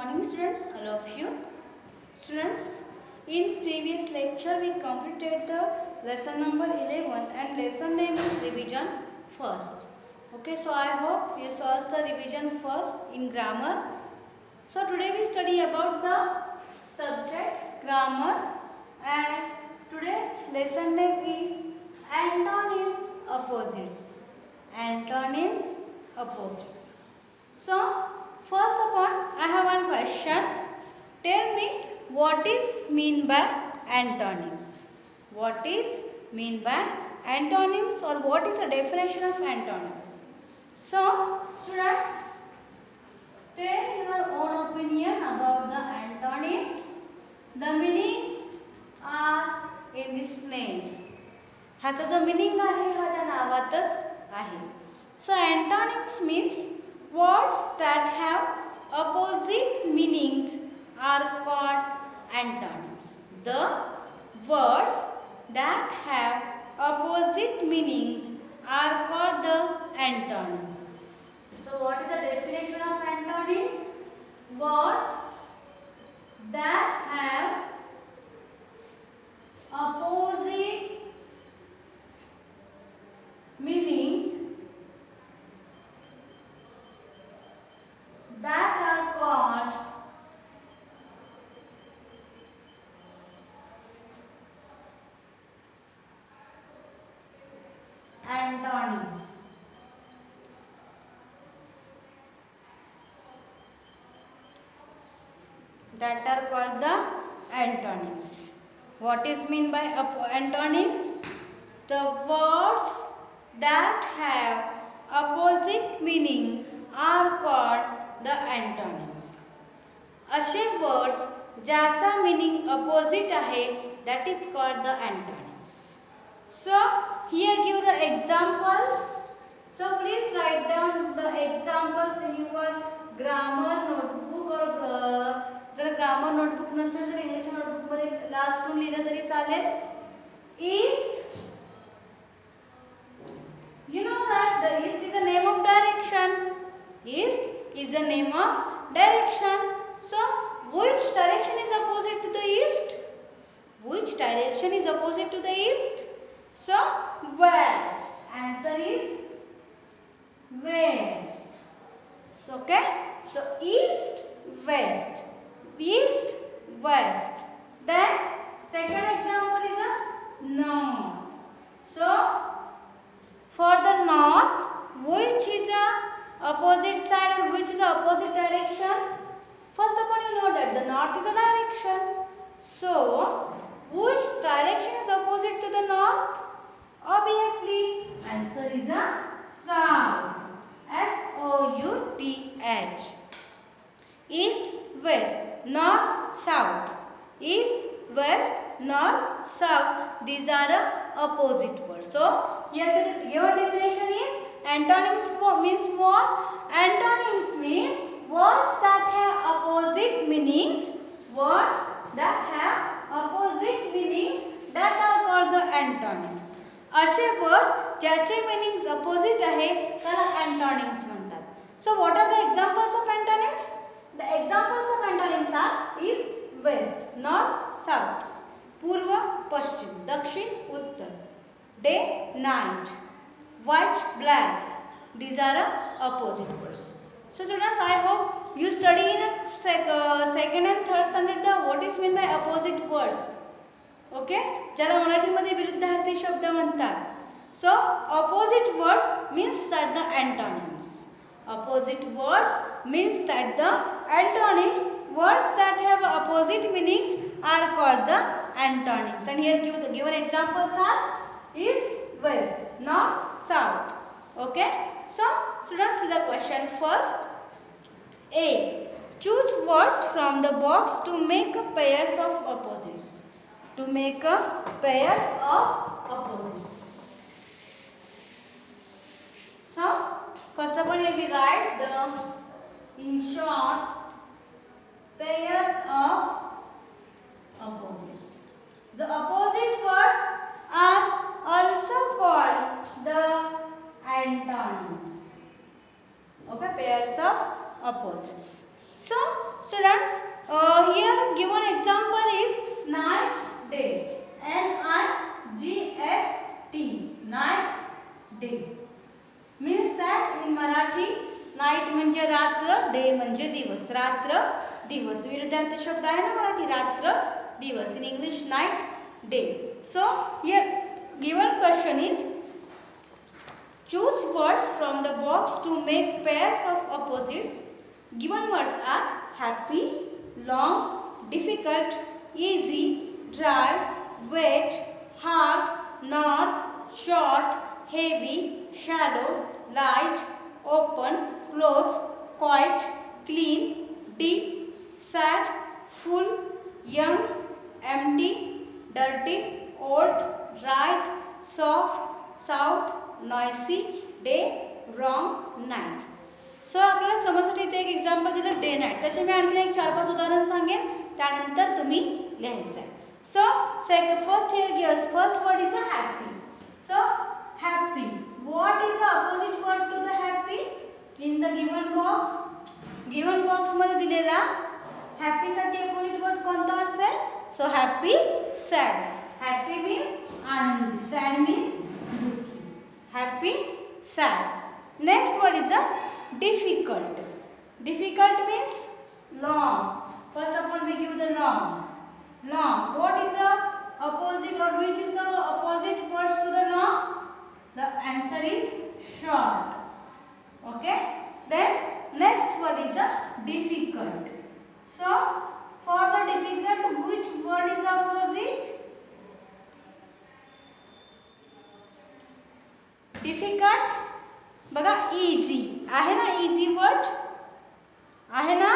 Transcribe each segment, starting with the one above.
morning students, all of you. Students, in previous lecture we completed the lesson number 11 and lesson name is revision first. Okay, so I hope you solved the revision first in grammar. So today we study about the subject grammar, and today's lesson name is antonyms, opposites. Antonyms, opposites. So first of all, I have one question. Tell me what is mean by antonyms. What is mean by antonyms, or what is the definition of antonyms? So students, tell your own opinion about the antonyms. The meanings are in this name. ह्याचा जो meaning आहे हा त्या नावातच आहे. So antonyms means words that have opposite meanings are called antonyms. The words that have opposite meanings are called the antonyms. So what is the definition of antonyms? Words that have opposite meanings that are called antonyms. That are called the antonyms. What is mean by antonyms? The words that have opposite meaning are called the antonyms. असे words ज्याचा meaning opposite आहे, that is called the antonyms. So here give the examples. So please write down the examples in your grammar notebook, or जर grammar notebook नसेल तर English notebook मध्ये last twin लिहिलं तरी चालेल. East, you know that the east is a name of direction. East is a name of direction. So which direction is opposite to the east? Which direction is opposite to the east? So west. Answer is west. So okay. So east, west. East, west. Then second example is a north. So for the north, which is a opposite side or which is a opposite direction? First of all, you know that the north is a direction. So which direction is opposite to the north? Obviously, answer is a south. S-O-U-T-H. East, west, north, south. East, west, north, south. These are the opposite words. So here your definition is antonyms means what? Antonyms means words that have opposite meanings. Words that have opposite meanings, that are called the antonyms. असे words ज्याचे meanings opposite आहे त्याला antonyms म्हणतात. So what are the examples of antonyms? The examples of antonyms are east, west, north, south, पूर्व, पश्चिम, दक्षिण, उत्तर, day, night, white, black. These are opposite words. So students, I hope you study in the second and third standard the what is meant by opposite words. Okay, ज्याला मराठीमध्ये विरुद्धार्थी शब्द म्हणतात. So opposite words means that the antonyms. Opposite words means that the antonyms. Words that have opposite meanings are called the antonyms. And here given examples are east, west, north, south. Okay. So students, see the question first. A. Choose words from the box to make a pairs of opposites. To make a pairs of opposites. So first of all, we write the in short pairs of opposites. The opposite words are also called the antonyms. Okay, pairs of opposites. So students, म्हणजे दिवस, रात्र दिवस. विरुद्धार्थी शब्द आहे ना मराठी, रात्र दिवस. In English night day. So here given question is choose words from the box to make pairs of opposites. Given words are happy, long, difficult, easy, dry, wet, hard, not, short, heavy, shallow, light, open, close, quiet, clean, deep, sad, full, young, empty, dirty, old, right, soft, south, noisy, day, wrong, night. सो आपल्याला समजसाठी इथे एक example दिलं day night. त्याचे मी आणखी एक 4-5 उदाहरण सांगेन, त्यानंतर तुम्ही लिहायचं आहे. So first here gives first word is a happy. So happy, what is the opposite word to the happy in the given box? Given box मध्ये दिलेला हॅपी साठी अपोजिट वर्ड कोणता असेल? So happy, sad. Happy means आनंदी, sad means दुःखी. Happy, sad. Next word is a difficult. Difficult means long. First of all we give the long. Long. What is the opposite or which is the opposite words to the long? The answer is short. Okay. Then next word is a difficult. So for the difficult, which word is opposite? Difficult बघा easy आहे ना, easy word आहे ना.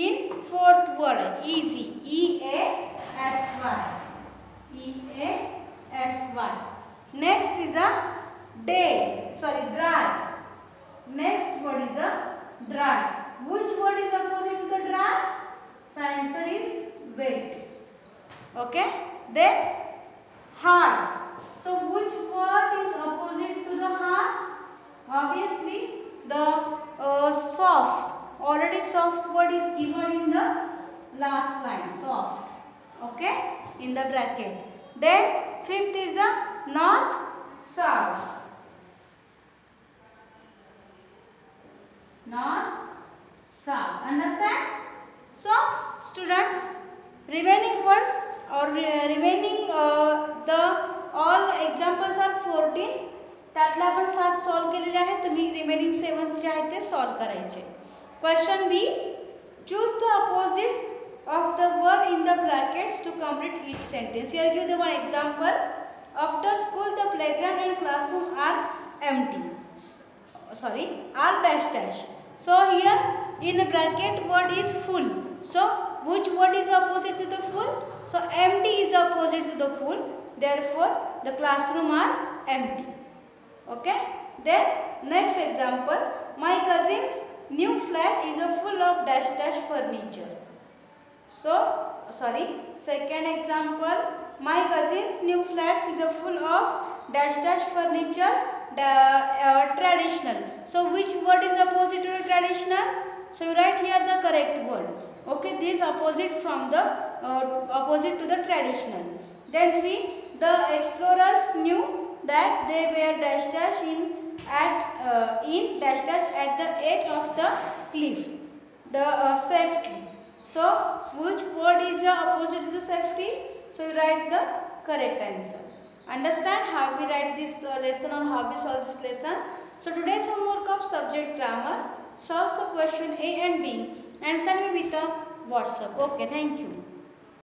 In fourth word easy, EASY, EASY. Next is a day, sorry dry. Next word is a dry. Which word is opposite to the dry? So answer is wet. Okay. Then hard. So which word is opposite to the hard? Obviously the soft. Already soft word is given in the last line. Soft. Okay, in the bracket. Then fifth is a north, south. North, south. Understand? So students, remaining words or remaining the all examples are 14. त्यातला आपण 7 solve केलेले आहेत. तुम्ही remaining 7 जे आहेत ते solve करायचे. Question B, choose the opposites of the word in the brackets to complete each sentence. Here give the one example. After school the playground and classroom are empty. Sorry, are dash dash. So here in bracket word is full. So which word is opposite to the full? So empty is opposite to the full. Therefore the classroom are empty. Okay. Then next example, my cousin's new flat is full of dash dash furniture. So sorry, second example, my cousin's new flat is full of dash dash furniture, traditional. So which word is opposite to the traditional? So you write here the correct word. Okay, this opposite from the opposite to the traditional. Then 3, the explorers knew that they were dash dash in dash dash at the edge of the cliff. The safety. So which word is the opposite to the safety? So you write the correct answer. Understand how we write this lesson or how we solve this lesson? So today's homework of subject grammar. Solve the question A and B and send me with a WhatsApp. Okay, thank you.